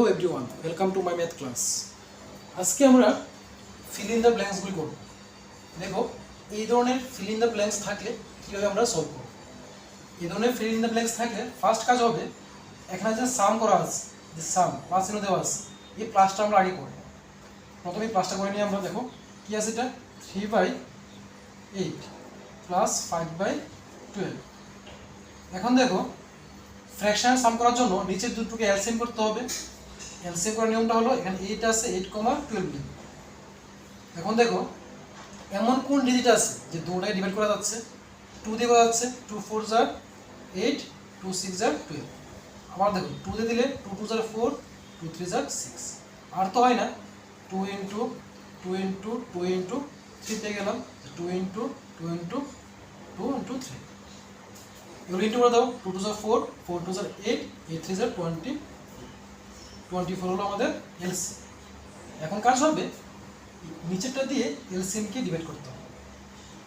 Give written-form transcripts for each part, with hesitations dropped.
Hello everyone, welcome to my math class. আজকে আমরা fill in the ব্ল্যাঙ্কসগুলি করব। দেখো, এই ধরনের ফিল ইন দ্য ব্ল্যাঙ্কস থাকলে কীভাবে আমরা সলভ করব। এই ধরনের ফিল ইন দ্য ব্ল্যাঙ্কস থাকলে ফার্স্ট কাজ হবে, এখানে যে সাম করা আছে, যে সাম প্লাস চিহ্ন দেওয়া আছে, এই প্লাসটা আমরা আগে করব। প্রথমে প্লাসটা করে নিই আমরা। দেখো কী আছে, এটা 3/8 প্লাস 5/12। এখন দেখো, ফ্র্যাকশন সাম করার জন্য নিচের দুটোকে এলসিএম করতে হবে। এলসিএম করার নিয়মটা হলো, এখানে 8 আছে, 8,12। এখন দেখো, এমন কোন ডিজিট আছে যে দুটোটাকে ডিভাইড করা যাচ্ছে? 2 দিয়ে করা যাচ্ছে। 2 4 = 8, 2 6 = 12। আবার দেখো, 2 দিয়ে দিলে 2 2 = 4, 2 3 = 6। আর তো হয় না, 2 × 2 × 2 × 3 পেয়ে গেলাম। 2 × 2 × 2 × 3 এগুলো ইন্টু করে দাও। 2 2 = 4, 4 2 = 8, 8 3 = 20, 24 হলো আমাদের এলসিএম। এখন কাজ হবে, নিচেরটা দিয়ে এলসিএমকে ডিভাইড করতে হবে।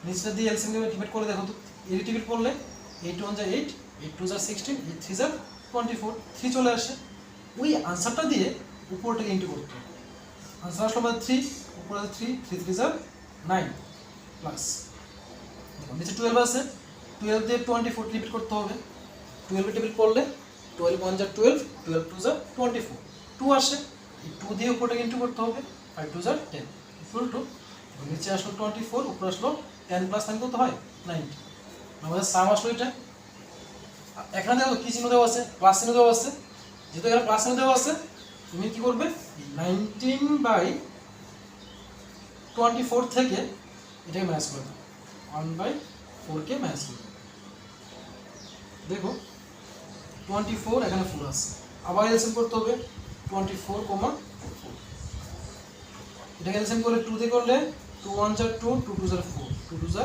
নিচেরটা দিয়ে এলসিএমকে ডিভাইড করে দেখো তো, এর ডিভাইড করলে 8 1 = 8, 8 2 = 16, 8 3 = 24, 3 চলে আসে। ওই আনসারটা দিয়ে উপরটাকে ইন্টু করতে হবে। আনসার আসলো আমাদের 3, উপরে 3, 3 3 = 9 প্লাস নিচে 12 আছে, 12 দিয়ে 24 ডিভাইড করতে হবে। 12 ডিভাইড করলে 12 1 = 12, 12 2 = 24, 2 আসে। এই 2 দিয়ে উপরটাকে ইন্টু করতে হবে। 5 2 = 10 ইকুয়াল টু, নিচে আসলো 24, উপরে আসলো 10 প্লাস 9 কত হয়? 90। আমাদের সাম আসলো এটা। এখানে দেখো কি চিহ্ন দেওয়া আছে? প্লাস চিহ্ন দেওয়া আছে। যেহেতু এখানে প্লাস চিহ্ন দেওয়া আছে, তুমি কি করবে? 19/24 থেকে এটাকে মাইনাস করে দাও। 1/4 কে মাইনাস করে দাও। দেখো 24, এখানে 4 আছে। আবার এলসিএম করতে হবে। 24, 4। এটাকে এলসিএম করলে 2 দিয়ে করলে 2 1 = 2, 2 2 = 4, 2 2 =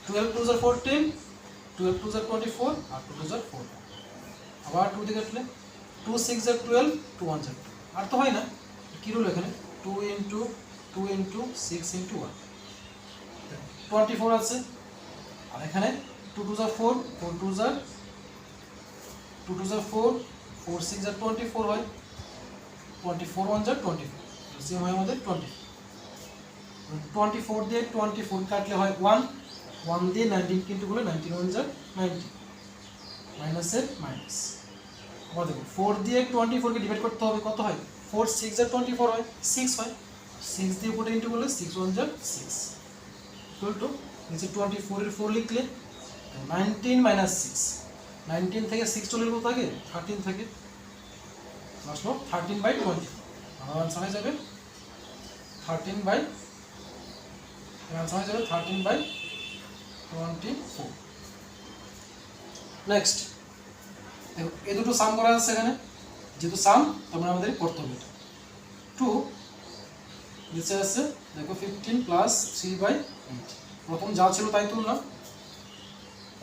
12 2 = 14, 12 2 = 24, আর 2 2 = 4। আবার 2 দিয়ে কাটলে 2 6 = 12, 2 1 = 2। আর তো হয় না, কি রইল এখানে? 2 × 2 × 6 × 1, 24 আছে। আর এখানে 2 2 = 4, 4 2 = 4, 4 6 = 24 হয়। 24 1 = 24, সেম হয় আমাদের 24 দিয়ে 24 কাটলে হয় 1, 1 দিয়ে 19 কিন্তু বলে 19 1 = 90, মাইনাসের মাইনাস। আবার দেখো 4 দিয়ে 24 কে ডিভাইড করতে হবে, কত হয়? 4 6 = 24 হয়, 6 হয়। 6 দিয়ে উপরে ইন্টু করলে 6 1 = 6 ইকুয়াল টু, নিচে 24 এর 4 লিখলে 19 - 6, 19 থেকে 6 চলে গেল, থাকে 13 থেকে আসলো 13/20। আমার আনসার হয়ে যাবে 13/24। নেক্সট দেখো, এই দুটো সাম করা আছে এখানে। যেহেতু সাম, তারপরে আমাদের করতে হবে 2 নিচে আছে। দেখো 15 প্লাস 3/8, প্রথম যা ছিল তাই তুললাম।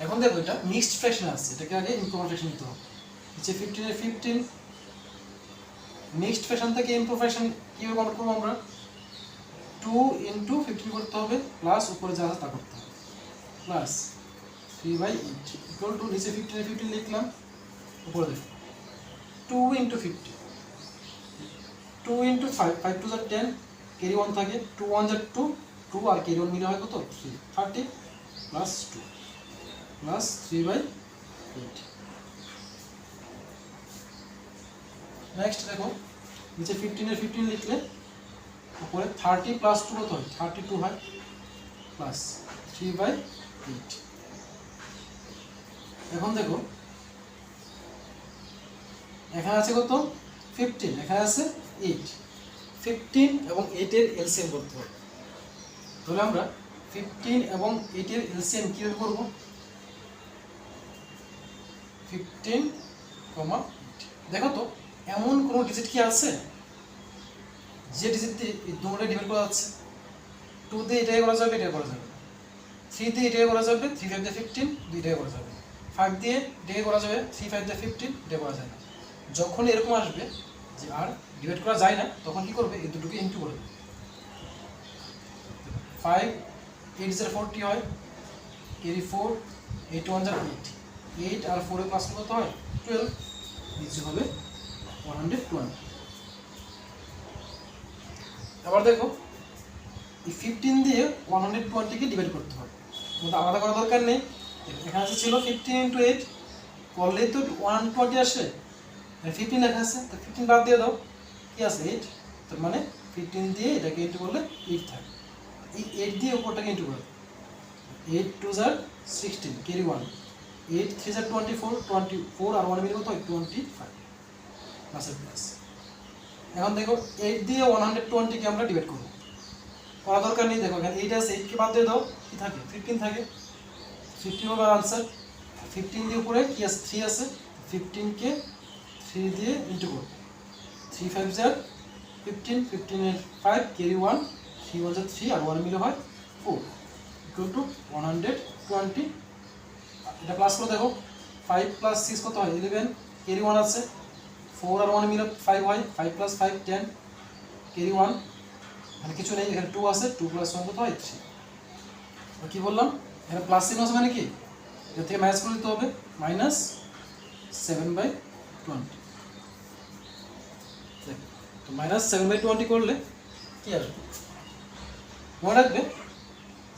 এখন দেখো, এটা মিক্সড ফ্র্যাকশন আছে, এটাকে আগে ইমপ্রপার ফ্র্যাকশন নিতে হবে। নিচে 15 এর 15, মিক্সড ফ্র্যাকশন থেকে ইমপ্রপার ফ্র্যাকশন কীভাবে কনভার্ট করবো আমরা? 2 × 15 করতে হবে, প্লাস উপরে যা আছে তা করতে হবে, প্লাস 3/8 ইকুয়াল টু, নিচে 15 এর 15 লিখলাম, উপরে দেখো 2 × 50, 2 × 5, 5 2 = 10, ক্যারি 1 থাকে, 2 1 = 2, 2 আর ক্যারি 1 মিলে হয় কত? 3, 30 প্লাস 2 প্লাস 3/8। নেক্সট দেখো, নিচে 15 এর 15 লিখলে উপরে 30 প্লাস 2 কত হয়? 32 হয়, প্লাস 3/8। এখন দেখো, এখানে আছে কত? 15, এখানে আছে 8। 15 এবং 8 এর এলসিএম করতে হবে। তাহলে আমরা 15 এবং 8 এর এলসিএম কিভাবে করব? 15, 8। দেখো তো, এমন কোনো ডিজিট কি আছে যে ডিজিট দিয়ে এই দুটোটা ডিভাইড করা যাচ্ছে? 2 দিয়ে এটাই করা যাবে, এটাই করা যাবে। 3 দিয়ে এটাই করা যাবে, 3 5 দিয়ে 15, দুইটাই করা যাবে। 5 দিয়ে এটাই করা যাবে, 3 5 দিয়ে 15, এটা করা যায় না। যখন এরকম আসবে যে আর ডিভাইড করা যায় না, তখন কি করবে? এই দুটোকে ইনটু করে দেবে। 5 8 = 40 হয়, ক্যারি 4, 8 1 = 8, 8 আর 4 এর ক্লাস কত হয়? 12, নিচে হবে 120। আবার দেখো এই 15 দিয়ে 120কে ডিভাইড করতে হবে, কিন্তু আলাদা করার দরকার নেই। এখানে আছে ছিল 15 ইন্টু 8, করলেই তো 120 আসে, 15 লেখা আছে, তো 15 বাদ দিয়ে দাও, কি আছে 8, তার মানে 15 দিয়ে এটাকে ইন্টু করলে 8 থাকে, এই 8 দিয়ে উপরটাকে ইন্টু করবে, 8 2 * 16 ক্যারি 1, 8 3 * 24, 24 আর 1 মিলে কত হয় 25 প্লাসের প্লাস। এখন দেখো 8 দিয়ে 120কে আমরা ডিভাইড করবো, করা দরকার নেই, দেখো এখানে 8 আছে, 8কে বাদ দিয়ে দাও, কি থাকে 15 থাকে, 15 হবে আনসার। 15 দিয়ে উপরে কি আছে 3 আছে, 15কে 3 দিয়ে ইন্টু করবো, 3 5 * 15, 15 এর 5 ক্যারি 1, 3 1 * 3 আর 1 মিলে হয় 4 ইকুয়াল টু 120। এটা প্লাস করে দেখো 5 + 6 কত হয় 11, ক্যারি 1 আছে, 4 আর 1 মিলে 5 হয়, 5 + 5 10 ক্যারি 1, মানে কিছু নেই, এখানে 2 আছে, 2 + 1 কত হয় 3। আর কি বললাম এখানে প্লাস চিহ্ন আছে মানে কি এর থেকে মাইনাস করে দিতে হবে, -7/20। তো -7/20 করলে কি আসবে, মনে রাখবে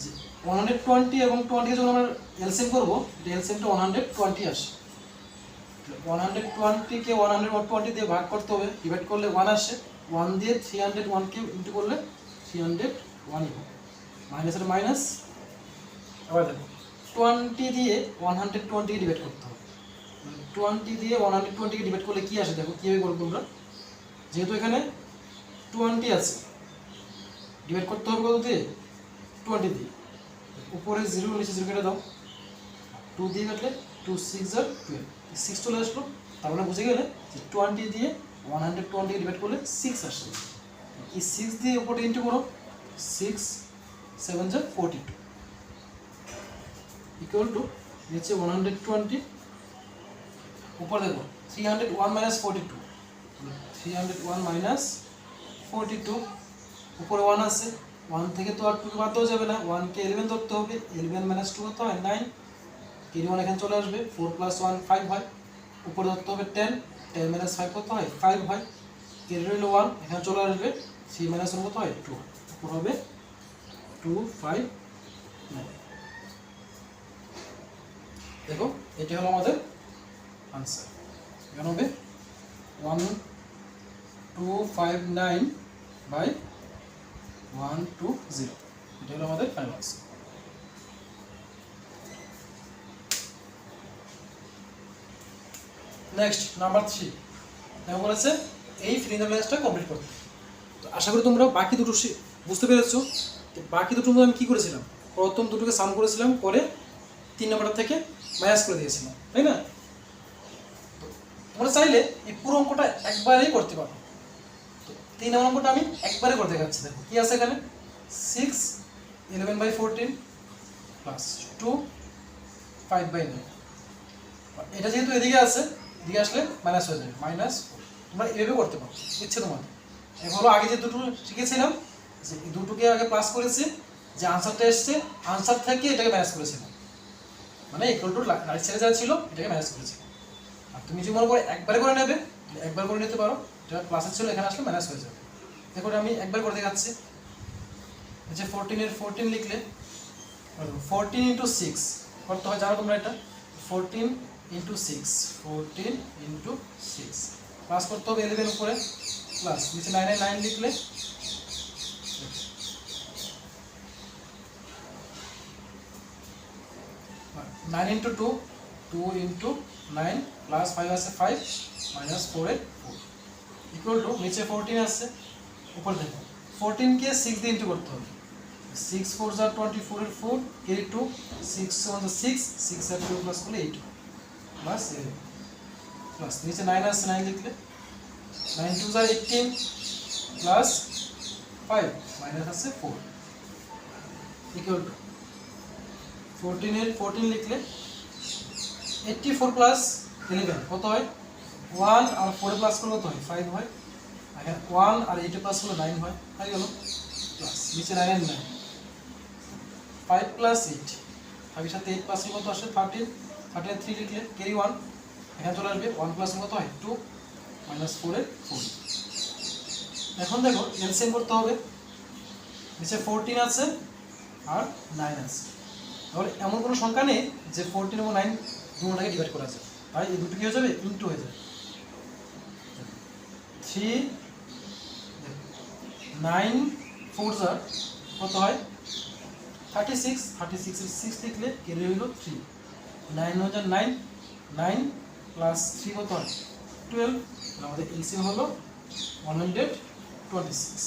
যে 120 এবং 20 যখন আমরা এলসিএম করবো, এলসিএমটা 120 আসে, 120কে 120 দিয়ে ভাগ করতে হবে, ডিভাইড করলে 1 আসে, 1 দিয়ে 301কে ইন্টু করলে 301ই হবে, মাইনাসের মাইনাস। আবার দেখো 20 দিয়ে 120কে ডিভাইড করতে হবে, 20 দিয়ে 120কে ডিভাইড করলে কি আসে, দেখো কীভাবে করবো তোমরা, যেহেতু এখানে 20 আছে, ডিভাইড করতে হবে কত দিয়ে 20 দিয়ে, উপরে 0 নিচে 0 কেটে দাও, 2 দিয়ে কাটলে 2 6 * 12, 6 চলে আসলো, তার মানে বুঝে গেলে যে 20 দিয়ে 120কে ডিভাইড করলে 6 আসে, এই 6 দিয়ে উপরে ইন্টু করো, 6 7 * 42 ইকুয়াল টু নিচে 120, উপরে দেখো 301 - 42, 301 - 42, উপরে 1 আছে, 1 থেকে তো আর 2 বাদ দেওয়া যাবে না, 1কে 11 ধরতে হবে, 11 - 2 কত হয় 9, ক্যারি 1 এখানে চলে আসবে, 4 + 1 5 হয়, উপরে ধরতে হবে 10, 10 - 5 কত হয় 5 হয়, ক্যারি রইল 1 এখানে চলে আসবে, 3 - 1 কত হয় 2, উপর হবে 2 5 9। দেখো এটি হলো আমাদের আনসার, এখানে হবে 1259/120, এটা হলো আমাদের ফাইনাল আনসার। নেক্সট নাম্বার 3 দেখো বলেছে এই ফিলিং ব্যালেন্সটা কমপ্লিট করতে। তো আশা করি তোমরা বাকি দুটো বুঝতে পেরেছো। বাকি দুটো আমি কী করেছিলাম, প্রথম দুটোকে সাম করেছিলাম, করে 3 নম্বরটা থেকে মাইনাস করে দিয়েছিলাম, তাই না। তো তোমরা চাইলে এই পুরো অঙ্কটা একবারেই করতে পারো। তো 3 নম্বর অঙ্কটা আমি একবারে করতে যাচ্ছি, দেখো কী আছে এখানে 6 11/14 প্লাস 2 5/9, এটা যেহেতু এদিকে আছে, এদিকে আসলে মাইনাস হয়ে যাবে, -4। তোমরা এভাবে করতে পারো ইচ্ছে তোমাদের। এখন হলো আগে যে দুটো শিখেছিলাম, যে এই দুটোকে আগে প্লাস করেছি, যে আনসারটা এসছে আনসার থেকে এটাকে মাইনাস করেছিলাম, মানে ইকুয়াল টু রাইট সাইডে যা ছিল এটাকে মাইনাস করেছি। আর তুমি যদি মনে করো একবারে করে নেবে, একবার করে নিতে পারো, এটা প্লাসের ছিল এখানে আসলে মাইনাস হয়ে যাবে। দেখো আমি একবার করে দেখাচ্ছি, যে 14 এর 14 লিখলে 14 × 6 করতে হয়, জানো তোমরা এটা, 14 × 6, 14 × 6 প্লাস করতে হবে 11 উপরে, প্লাস নিচে 9 এ 9 লিখলে 9 × 2, 2 × 9 প্লাস 5 আছে 5 -4 এর 4 ইকুয়াল টু নিচে 14 আছে, উপর দেখো 14কে 6 দিয়ে ইন্টু করতে হবে, 6 4 = 24 এর 4 ক্যারি 2, 6 1 = 6, 6 আর 2 প্লাস করলে 8 প্লাস 11 প্লাস নিচে 9 আছে 9 লিখলে 9 2 = 18 প্লাস 5 মাইনাস আছে 4 ইকুয়াল টু 14 এর 14 লিখলে 84 প্লাস 11 কত হয় 1 আর 4 এ প্লাস করলে কত হয় 5 হয়, এখানে 1 আর 8 এ প্লাস করলে 9 হয়, হয়ে গেল, প্লাস নিচে 9 এর 9 5 প্লাস 8, 5 এর সাথে 8 প্লাস কত আসে 13, 13 এর 3 লিখলে ক্যারি 1 এখানে চলে আসবে, 1 প্লাস কত হয় 2 -4 এর 4। এখন দেখো এলসিএম করতে হবে, নিচে 14 আছে আর 9 আছে। তাহলে এমন কোনো সংখ্যা নেই যে 14 এবং 9 দুটোটাকে ডিভাইড করা যায়, তাই এই দুটো কি হয়ে যাবে, ইনটু হয়ে যাবে। 3 9 4 যার কত হয় 36, 36 এর 6 লিখলে কেটে হইল 3, 9 হাজার 9, 9 প্লাস 3 কত হয় 12, আমাদের এলসিএম হলো 126।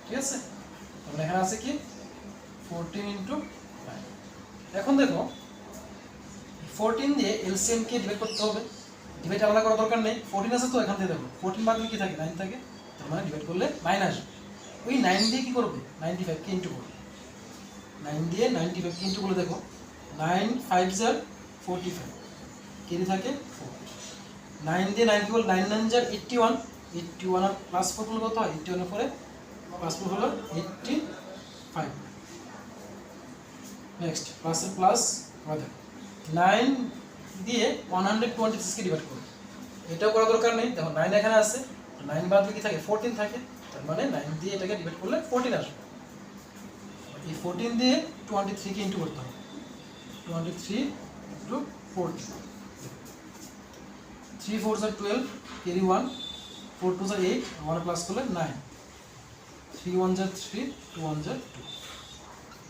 ঠিক আছে, তাহলে এখানে আছে কি 14 ইন্টু 9। এখন দেখো 14 দিয়ে এলসিএম কে ডিভাইড করতে হবে, ডিভাইড আলাদা করার দরকার নেই, 14 আছে তো এখান থেকে দেখো 14 বাদ দিলে কি থাকে 9 থাকে, তার মানে ডিভাইড করলে 9 আসবে। ওই 9 দিয়ে কি করবে 95 কে ইন্টু করবে, 9 দিয়ে 95 কে ইন্টু করলে দেখো 9 5 জার 45 কেরি থাকে 4, 9 দিয়ে 9 কি বল 9 9 জার 81, 81 আর প্লাস 4 হলো কত হয় 81 এর পরে প্লাস 4 হলো 85। নেক্সট প্লাস এর প্লাস আমাদের 9 দিয়ে 126 কে ডিভাইড করব, এটাও করা দরকার নেই, দেখো 9 এখানে আছে, 9 বাদ দিলে কি থাকে 14 থাকে, তার মানে 9 দিয়ে এটাকে ডিভাইড করলে 14 আসবে। এই 14 দিয়ে 23 কে ইনটু করতে হবে, 23 into 14, 3 4 are 12 carry 1, 4 2 are 8, 1 plus করলে 9, 3 1 are 3, 2 1 are 2,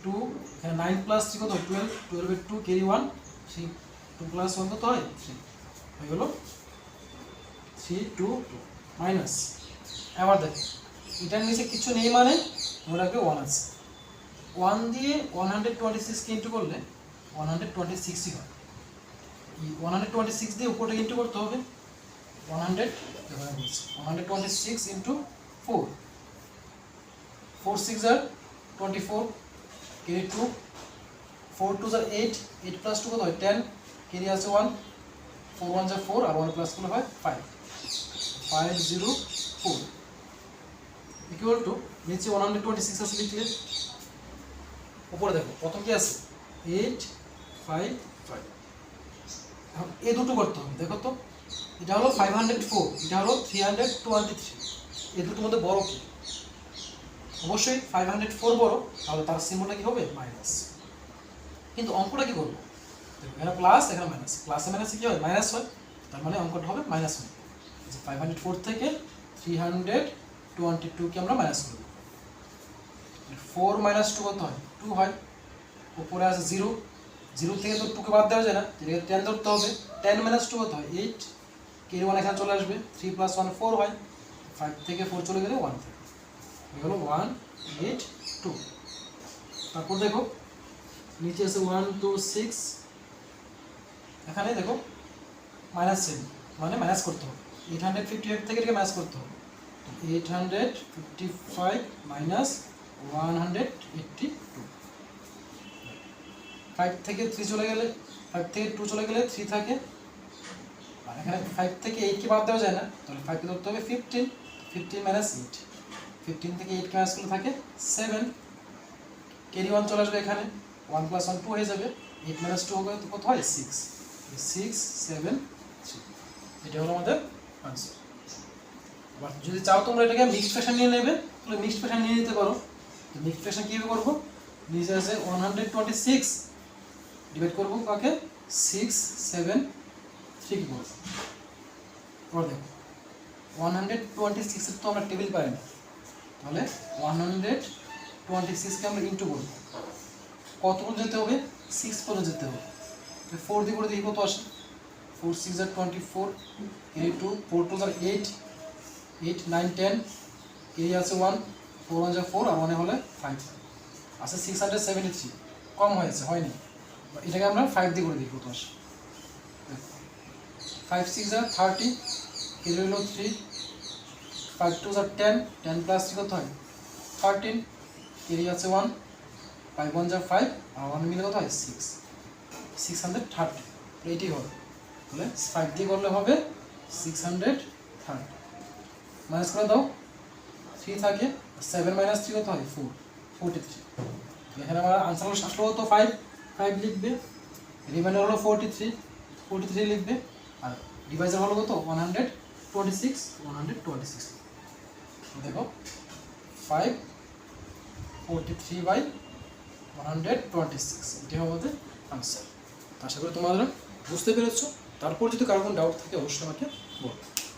2 এখানে 9 প্লাস 3 কত 12, 12 এর 2 carry 1, 3 2 প্লাস 1 কত হয় 3 হয়ে গেল 3 2 2 মাইনাস। আবার দেখ এটার নিচে কিছু নেই মানে ওটাকে 1 আছে, 1 দিয়ে 126 কে ইনটু করলে 126ই হয়, এই 126 দিয়ে উপরটা ইনটু করতে হবে 126 into 4, 4 6 are 24 carry 2, 4 2 are 8, 8 plus 2 কত হয় 10 carry আছে 1, 4 1 are 4 আর 1 প্লাস করলে হয় 5, 504 ইকুয়াল টু নিচে 126 আছে লিখলে উপরে দেখো প্রথম কি আছে 8 5 5, এখন এই দুটো করতে হবে, দেখো তো এটা হলো 504, এটা হলো 323, এই দুটোর মধ্যে বড় কি, অবশ্যই 504 বড়, তাহলে তার সিম্বলটা কি হবে মাইনাস। কিন্তু অঙ্কটা কি করবো, দেখো এখানে প্লাস এখানে মাইনাস, প্লাসে মাইনাসে কি হয় মাইনাস হয়, তার মানে অঙ্কটা হবে মাইনাস 1, যে 504 থেকে 322 কে আমরা মাইনাস করব, 4 মাইনাস 2 কত হয় 2 হয়, উপরে আছে 0, 0 থেকে তো 2 কে বাদ দেওয়া যায় না, এটাকে 10 ধরতে হবে, 10 মাইনাস 2 কত হয় 8, কেরি 1 এখানে চলে আসবে, 3 প্লাস 1 4 হয়, 5 থেকে 4 চলে গেলে 1 থাকে, হলো 182। তারপর দেখো নিচে আছে 1 2 6, এখানে দেখো মাইনাস 7 মানে মাইনাস করতে হবে, 855 থেকে এটাকে মাইনাস করতে হবে, 855 মাইনাস 182, 5 থেকে 3 চলে গেলে 5 থেকে 2 চলে গেলে 3 থাকে, আর এখানে 5 থেকে 8 কে বাদ দেওয়া যায় না, তাহলে 5 কে ধরতে হবে 15, 15 মাইনাস 8, 15 থেকে 8 কে মাইনাস করলে থাকে 7, ক্যারি 1 চলে আসবে এখানে, 1 প্লাস 1 2 হয়ে যাবে, 8 মাইনাস 2 হবে তো কত হয় 6, 6 7 3, এটা হলো আমাদের আনসার। আবার যদি চাও তোমরা এটাকে মিক্সড ফ্র্যাকশন নিয়ে নেবে তাহলে মিক্সড ফ্র্যাকশন নিয়ে নিতে পারো, তো মিক্সড ফ্র্যাকশন কিভাবে করব, নিচে আছে 126 ডিভাইড করব কাকে 6 7 3 কি করব, এবার দেখো 126 এর তো আমরা টেবিল পাই না, তাহলে 126 কে আমরা ইনটু করব, কত পর্যন্ত যেতে হবে 6 পর্যন্ত যেতে হবে, 4 দিয়ে করে দেখি কত আসে, 4 6 are 24, এই 2 4 2 are 8, 8 9 10, এই আছে 1, 4 1 are 4 আর 1 হলে 5 আছে 673, কম হয়েছে হয়নি, এটাকে আমরা 5 দিয়ে করে দিই কত আসে, 5 6 are 30, এই হলো 3, 5 2 are 10, 10 প্লাস 3 কত হয় 13, এই আছে 1, 5 1 are 5 আর 1 মিলে কত হয় 6, 630, এইটাই হবে, তাহলে 5 দিয়ে করলে হবে 630, মাইনাস করে দাও 3 থাকে, 7 মাইনাস 3 কত হয় 4, 43, এখানে আমার আনসার আসলো তো 5 5 লিখবে, রিমাইন্ডার হলো 43 লিখবে, আর ডিভাইজার হলো কত 126, 26 126 দেখো 543/126 এটি হবে আমাদের আনসার। আশা করি তোমরা বুঝতে পেরেছো। তারপর যদি কারো কোনো ডাউট থাকে অবশ্যই আমাকে বলো।